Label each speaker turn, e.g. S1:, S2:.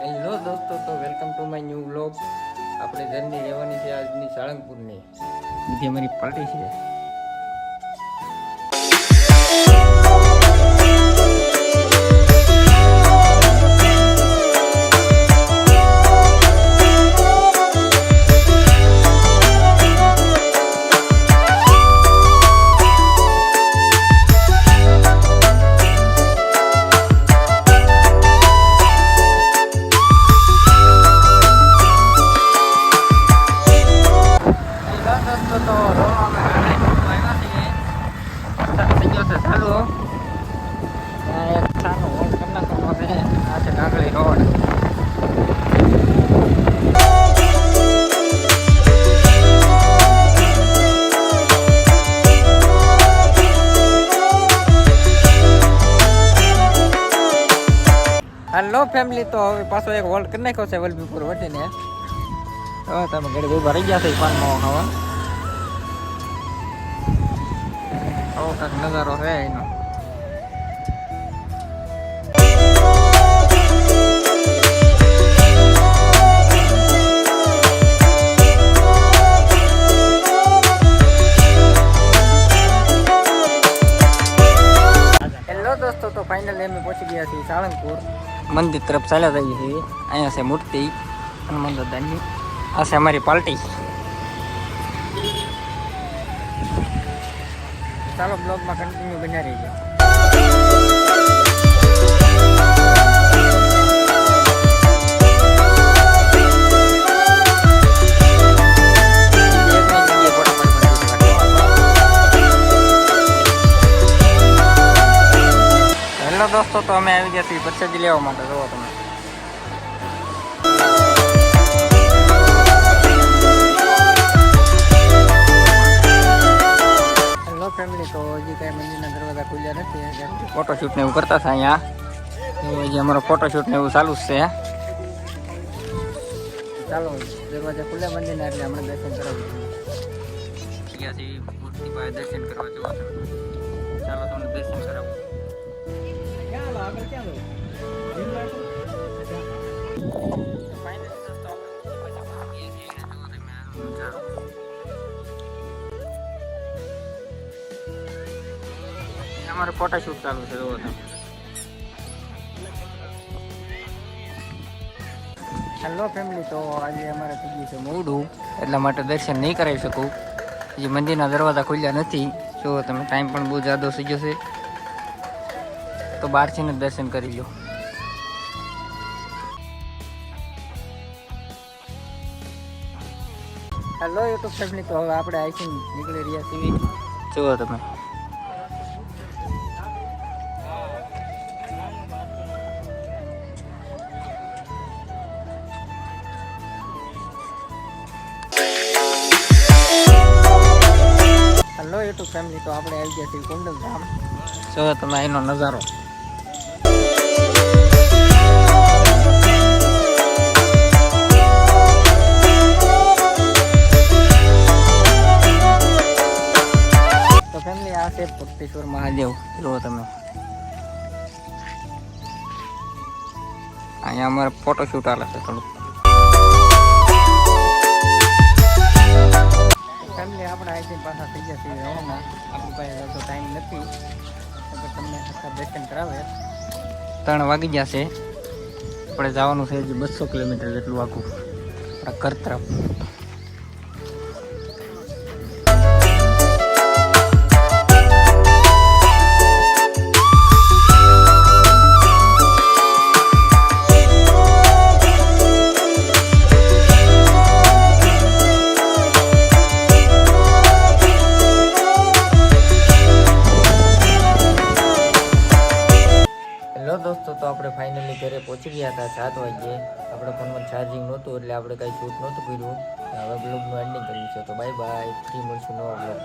S1: Hello દોસ્તો, તો welcome to my new vlog. આપણે જર્ની રહેવાની છે આજની સાળંગપુરની, જે અમારી પાર્ટી છે. હેલો ફેમિલી, તો હવે પાછો એક હોલ્ડ કરી નાખ્યો છે વલભીપુર વટીને. હવે તમે ઘરે ઉભા રહી ગયા છે પાનમાં ખાવા. આવો કાંઈક નજારો છે એનો. હેલો દોસ્તો, તો ફાઇનલી અમે પહોંચી ગયા છીએ સાળંગપુર. મંદિર તરફ ચાલ્યા જઈએ છીએ. અહીંયા છે મૂર્તિ હનુમાન દાદાની. આ છે અમારી પાર્ટી. ચાલો બ્લોગમાં કન્ટિન્યુ બન્યા રહીએ. હેલો દોસ્તો, તો અમે આવી ગયા છીએ પ્રસાદી લેવા માટે. જોવો તમે. હેલો ફેમિલી, તો હજી કાંઈ મંદિરના દરવાજા ખુલ્યા નથી. ફોટોશૂટ ને એવું કરતા હતા અહીંયા. હજી અમારો ફોટોશૂટ ને એવું ચાલુ જ છે. ચાલો દરવાજા ખુલ્લા મંદિરના, એટલે આપણે દર્શન કરાવી ગયા છીએ મૂર્તિ પાસે દર્શન કરવા. જોવા ચાલો તમને દર્શન કરાવું. અમારે ફોટોશૂટ ચાલુ છે. જોવો તમે. હેલો ફેમિલી, તો આજે અમારે થઈ ગયું છે મોડું, એટલા માટે દર્શન નહીં કરાવી શકું. હજી મંદિરના દરવાજા ખુલ્યા નથી. જો તમે, ટાઈમ પણ બહુ જ્યાદો થઈ જશે, તો બહારથી જ દર્શન કરી લો. હેલો યુટ્યુબ ફેમિલી, તો હવે આપણે આઈથી નીકળી રહ્યા છીએ. જુઓ તમે. હેલો યુટ્યુબ ફેમિલી, તો આપણે આવી ગયા છીએ કુંડલધામ. જુઓ તમે એનો નજારો. તો ફેમિલી, આ છે ભક્તેશ્વર મહાદેવ. જુઓ તમે. અહીંયા અમારે ફોટોશૂટ આલે છે થોડુંક. ફેમિલી, આપણે અહીંથી પાછા થઈ ગયા છીએ રવાના. આપણી પાસે તો ટાઈમ નથી, તો તમને આખા દર્શન કરાવે. 3 વાગી ગયા છે. આપણે જવાનું છે હજી 200 કિલોમીટર જેટલું આખું આપણા ઘર તરફ. દોસ્તો, તો આપણે ફાઇનલી ઘરે પહોંચી ગયા હતા 7 વાગ્યે. આપણે ફોનમાં ચાર્જિંગ નહોતું, એટલે આપણે કાંઈ શૂટ નહોતું કર્યું. હવે બ્લોગનું એન્ડિંગ કર્યું છે. તો બાય બાય, ફરી મળશું નવા બ્લોગ.